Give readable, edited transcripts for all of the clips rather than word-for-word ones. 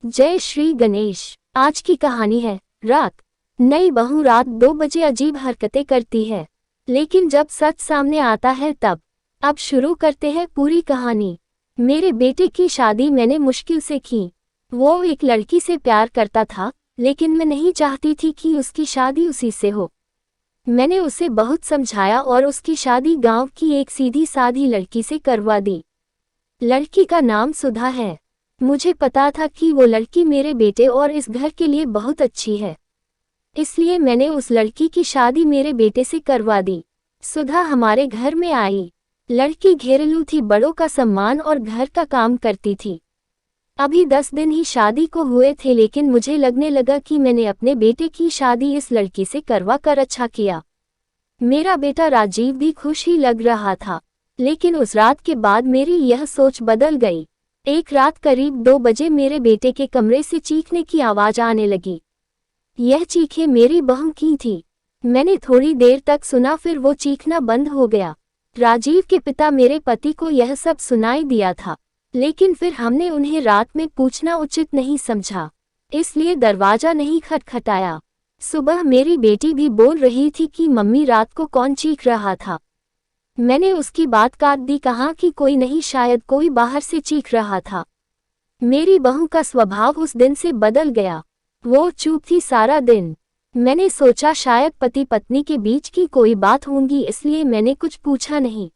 जय श्री गणेश। आज की कहानी है रात। नई बहू रात 2 बजे अजीब हरकतें करती है, लेकिन जब सच सामने आता है तब। अब शुरू करते हैं पूरी कहानी। मेरे बेटे की शादी मैंने मुश्किल से की। वो एक लड़की से प्यार करता था, लेकिन मैं नहीं चाहती थी कि उसकी शादी उसी से हो। मैंने उसे बहुत समझाया और उसकी शादी गांव की एक सीधी साधी लड़की से करवा दी। लड़की का नाम सुधा है। मुझे पता था कि वो लड़की मेरे बेटे और इस घर के लिए बहुत अच्छी है, इसलिए मैंने उस लड़की की शादी मेरे बेटे से करवा दी। सुधा हमारे घर में आई। लड़की घरेलू थी, बड़ों का सम्मान और घर का काम करती थी। अभी 10 दिन ही शादी को हुए थे, लेकिन मुझे लगने लगा कि मैंने अपने बेटे की शादी इस लड़की से करवा कर अच्छा किया। मेरा बेटा राजीव भी खुश ही लग रहा था, लेकिन उस रात के बाद मेरी यह सोच बदल गई। एक रात करीब 2 बजे मेरे बेटे के कमरे से चीखने की आवाज आने लगी। यह चीखें मेरी बहू की थी। मैंने थोड़ी देर तक सुना, फिर वो चीखना बंद हो गया। राजीव के पिता मेरे पति को यह सब सुनाई दिया था, लेकिन फिर हमने उन्हें रात में पूछना उचित नहीं समझा, इसलिए दरवाजा नहीं खटखटाया। सुबह मेरी बेटी भी बोल रही थी कि मम्मी रात को कौन चीख रहा था। मैंने उसकी बात काट दी, कहा कि कोई नहीं, शायद कोई बाहर से चीख रहा था। मेरी बहू का स्वभाव उस दिन से बदल गया। वो चुप थी सारा दिन। मैंने सोचा शायद पति पत्नी के बीच की कोई बात होगी, इसलिए मैंने कुछ पूछा नहीं।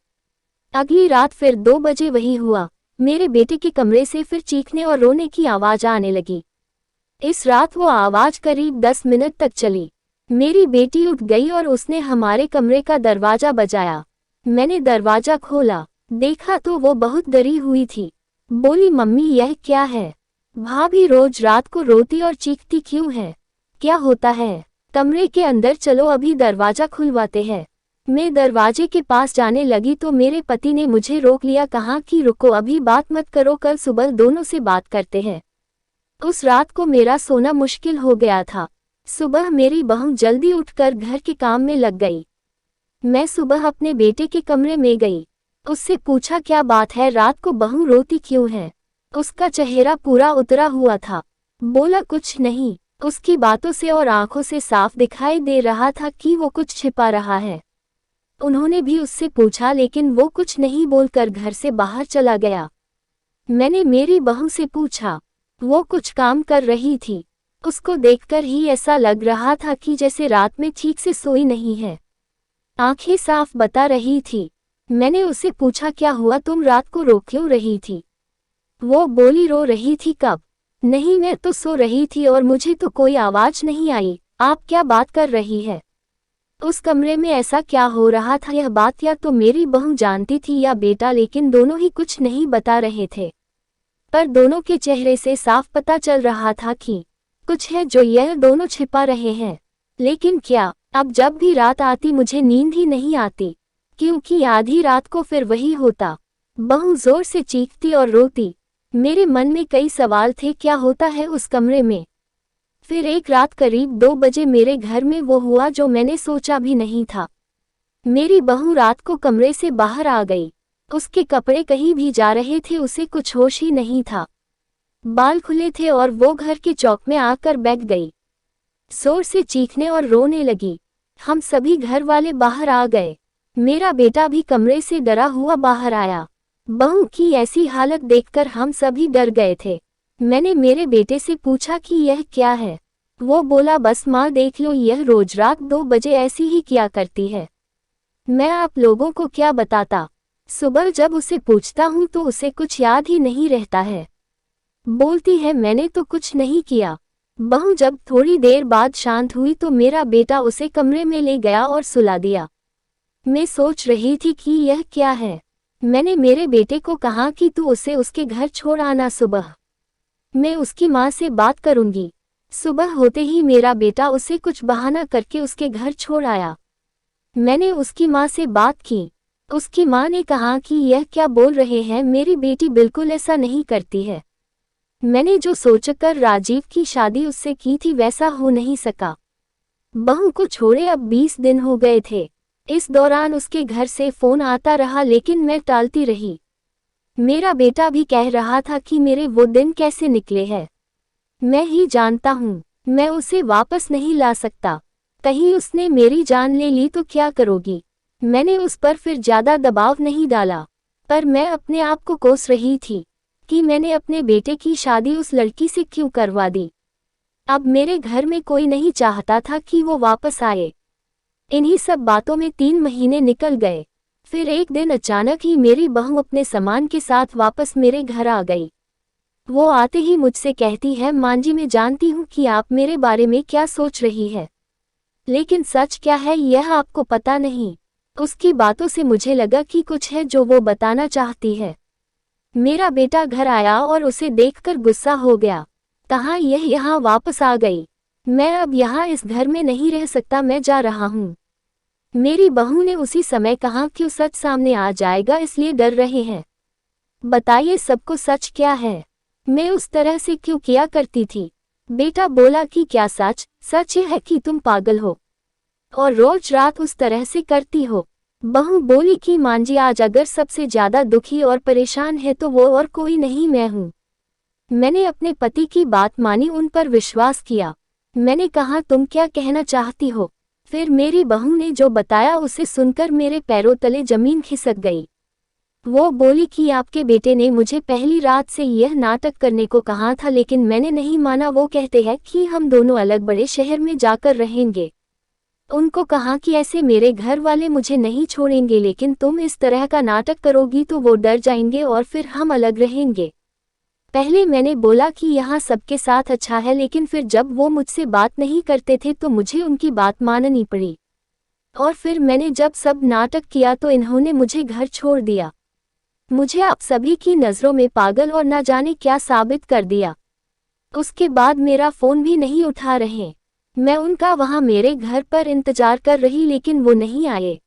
अगली रात फिर 2 बजे वही हुआ। मेरे बेटे के कमरे से फिर चीखने और रोने की आवाज आने लगी। इस रात वो आवाज करीब 10 मिनट तक चली। मेरी बेटी उठ गई और उसने हमारे कमरे का दरवाजा बजाया। मैंने दरवाजा खोला, देखा तो वो बहुत डरी हुई थी। बोली, मम्मी यह क्या है? भाभी रोज रात को रोती और चीखती क्यों है? क्या होता है? कमरे के अंदर चलो, अभी दरवाजा खुलवाते हैं। मैं दरवाजे के पास जाने लगी तो मेरे पति ने मुझे रोक लिया, कहा कि रुको, अभी बात मत करो, कल सुबह दोनों से बात करते हैं। उस रात को मेरा सोना मुश्किल हो गया था। सुबह मेरी बहू जल्दी उठकर घर के काम में लग गई। मैं सुबह अपने बेटे के कमरे में गई। उससे पूछा, क्या बात है, रात को बहू रोती क्यों है? उसका चेहरा पूरा उतरा हुआ था। बोला, कुछ नहीं। उसकी बातों से और आंखों से साफ दिखाई दे रहा था कि वो कुछ छिपा रहा है। उन्होंने भी उससे पूछा, लेकिन वो कुछ नहीं बोलकर घर से बाहर चला गया। मैंने मेरी बहू से पूछा, वो कुछ काम कर रही थी। उसको देखकर ही ऐसा लग रहा था कि जैसे रात में ठीक से सोई नहीं है। आंखें साफ बता रही थी। मैंने उसे पूछा, क्या हुआ, तुम रात को रो क्यों रही थी? वो बोली, रो रही थी कब? नहीं, मैं तो सो रही थी और मुझे तो कोई आवाज नहीं आई। आप क्या बात कर रही है? उस कमरे में ऐसा क्या हो रहा था? यह बात या तो मेरी बहू जानती थी या बेटा, लेकिन दोनों ही कुछ नहीं बता रहे थे। पर दोनों के चेहरे से साफ पता चल रहा था कि कुछ है जो यह दोनों छिपा रहे हैं। लेकिन क्या? अब जब भी रात आती मुझे नींद ही नहीं आती, क्योंकि आधी रात को फिर वही होता। बहू जोर से चीखती और रोती। मेरे मन में कई सवाल थे, क्या होता है उस कमरे में? फिर एक रात करीब 2 बजे मेरे घर में वो हुआ जो मैंने सोचा भी नहीं था। मेरी बहू रात को कमरे से बाहर आ गई। उसके कपड़े कहीं भी जा रहे थे, उसे कुछ होश ही नहीं था। बाल खुले थे और वो घर के चौक में आकर बैठ गई। जोर से चीखने और रोने लगी। हम सभी घर वाले बाहर आ गए। मेरा बेटा भी कमरे से डरा हुआ बाहर आया। बहू की ऐसी हालत देखकर हम सभी डर गए थे। मैंने मेरे बेटे से पूछा कि यह क्या है? वो बोला, बस माँ देख लो, यह रोज रात 2 बजे ऐसी ही किया करती है। मैं आप लोगों को क्या बताता। सुबह जब उसे पूछता हूँ तो उसे कुछ याद ही नहीं रहता है। बोलती है, मैंने तो कुछ नहीं किया। बहू जब थोड़ी देर बाद शांत हुई तो मेरा बेटा उसे कमरे में ले गया और सुला दिया। मैं सोच रही थी कि यह क्या है। मैंने मेरे बेटे को कहा कि तू उसे उसके घर छोड़ आना, सुबह मैं उसकी माँ से बात करूंगी। सुबह होते ही मेरा बेटा उसे कुछ बहाना करके उसके घर छोड़ आया। मैंने उसकी माँ से बात की। उसकी माँ ने कहा कि यह क्या बोल रहे हैं, मेरी बेटी बिल्कुल ऐसा नहीं करती है। मैंने जो सोचकर राजीव की शादी उससे की थी वैसा हो नहीं सका। बहू को छोड़े अब 20 दिन हो गए थे। इस दौरान उसके घर से फोन आता रहा, लेकिन मैं टालती रही। मेरा बेटा भी कह रहा था कि मेरे वो दिन कैसे निकले हैं। मैं ही जानता हूँ, मैं उसे वापस नहीं ला सकता। कहीं उसने मेरी जान ले ली तो क्या करोगी? मैंने उस पर फिर ज्यादा दबाव नहीं डाला, पर मैं अपने आप को कोस रही थी कि मैंने अपने बेटे की शादी उस लड़की से क्यों करवा दी। अब मेरे घर में कोई नहीं चाहता था कि वो वापस आए। इन्हीं सब बातों में 3 महीने निकल गए। फिर एक दिन अचानक ही मेरी बहू अपने सामान के साथ वापस मेरे घर आ गई। वो आते ही मुझसे कहती है, मां जी मैं जानती हूँ कि आप मेरे बारे में क्या सोच रही है, लेकिन सच क्या है यह आपको पता नहीं। उसकी बातों से मुझे लगा कि कुछ है जो वो बताना चाहती है। मेरा बेटा घर आया और उसे देखकर गुस्सा हो गया। कहा यह यहाँ वापस आ गई। मैं अब यहाँ इस घर में नहीं रह सकता, मैं जा रहा हूँ। मेरी बहू ने उसी समय कहा क्यों सच सामने आ जाएगा इसलिए डर रहे हैं। बताइए सबको सच क्या है, मैं उस तरह से क्यों किया करती थी। बेटा बोला कि क्या सच? सच यह है कि तुम पागल हो और रोज रात उस तरह से करती हो। बहू बोली कि मां जी आज अगर सबसे ज्यादा दुखी और परेशान है तो वो और कोई नहीं मैं हूँ। मैंने अपने पति की बात मानी, उन पर विश्वास किया। मैंने कहा तुम क्या कहना चाहती हो? फिर मेरी बहू ने जो बताया उसे सुनकर मेरे पैरों तले जमीन खिसक गई। वो बोली कि आपके बेटे ने मुझे पहली रात से यह नाटक करने को कहा था, लेकिन मैंने नहीं माना। वो कहते हैं कि हम दोनों अलग बड़े शहर में जाकर रहेंगे। उनको कहा कि ऐसे मेरे घर वाले मुझे नहीं छोड़ेंगे, लेकिन तुम इस तरह का नाटक करोगी तो वो डर जाएंगे और फिर हम अलग रहेंगे। पहले मैंने बोला कि यहाँ सबके साथ अच्छा है, लेकिन फिर जब वो मुझसे बात नहीं करते थे तो मुझे उनकी बात माननी पड़ी। और फिर मैंने जब सब नाटक किया तो इन्होंने मुझे घर छोड़ दिया। मुझे आप सभी की नज़रों में पागल और ना जाने क्या साबित कर दिया। उसके बाद मेरा फ़ोन भी नहीं उठा रहे। मैं उनका वहाँ मेरे घर पर इंतजार कर रही, लेकिन वो नहीं आए।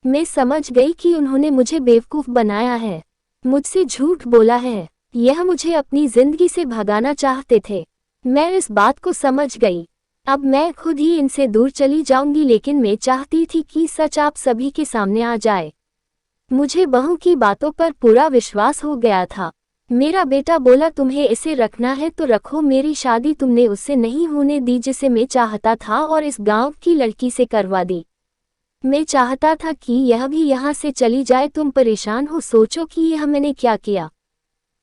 मैं समझ गई कि उन्होंने मुझे बेवकूफ़ बनाया है, मुझसे झूठ बोला है। यह मुझे अपनी जिंदगी से भगाना चाहते थे। मैं इस बात को समझ गई। अब मैं खुद ही इनसे दूर चली जाऊंगी, लेकिन मैं चाहती थी कि सच आप सभी के सामने आ जाए। मुझे बहू की बातों पर पूरा विश्वास हो गया था। मेरा बेटा बोला तुम्हें इसे रखना है तो रखो, मेरी शादी तुमने उससे नहीं होने दी जिसे मैं चाहता था और इस गांव की लड़की से करवा दी। मैं चाहता था कि यह भी यहाँ से चली जाए। तुम परेशान हो, सोचो कि यह मैंने क्या किया।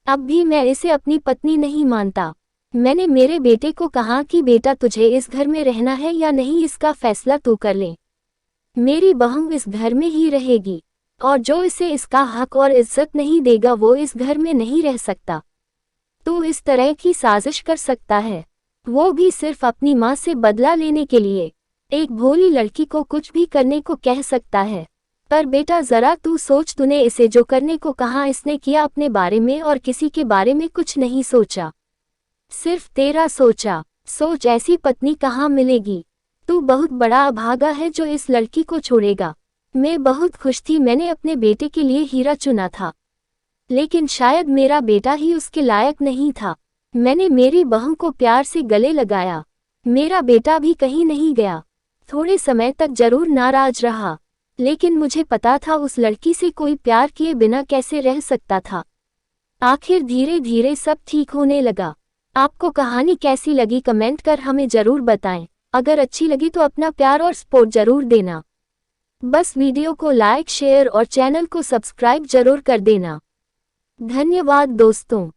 अब भी मैं इसे अपनी पत्नी नहीं मानता। मैंने मेरे बेटे को कहा कि बेटा तुझे इस घर में रहना है या नहीं, इसका फैसला तू कर ले। मेरी बहू इस घर में ही रहेगी और जो इसे इसका हक और इज्जत नहीं देगा वो इस घर में नहीं रह सकता। तू इस तरह की साजिश कर सकता है, वो भी सिर्फ अपनी माँ से बदला लेने के लिए। एक भोली लड़की को कुछ भी करने को कह सकता है, पर बेटा जरा तू सोच, तूने इसे जो करने को कहा इसने किया अपने बारे में और किसी के बारे में कुछ नहीं सोचा, सिर्फ तेरा सोचा। सोच ऐसी पत्नी कहाँ मिलेगी। तू बहुत बड़ा अभागा है जो इस लड़की को छोड़ेगा। मैं बहुत खुश थी, मैंने अपने बेटे के लिए हीरा चुना था, लेकिन शायद मेरा बेटा ही उसके लायक नहीं था। मैंने मेरी बहू को प्यार से गले लगाया। मेरा बेटा भी कहीं नहीं गया। थोड़े समय तक जरूर नाराज रहा, लेकिन मुझे पता था उस लड़की से कोई प्यार किए बिना कैसे रह सकता था। आखिर धीरे धीरे सब ठीक होने लगा। आपको कहानी कैसी लगी कमेंट कर हमें जरूर बताएं। अगर अच्छी लगी तो अपना प्यार और सपोर्ट जरूर देना। बस वीडियो को लाइक, शेयर और चैनल को सब्सक्राइब जरूर कर देना। धन्यवाद दोस्तों।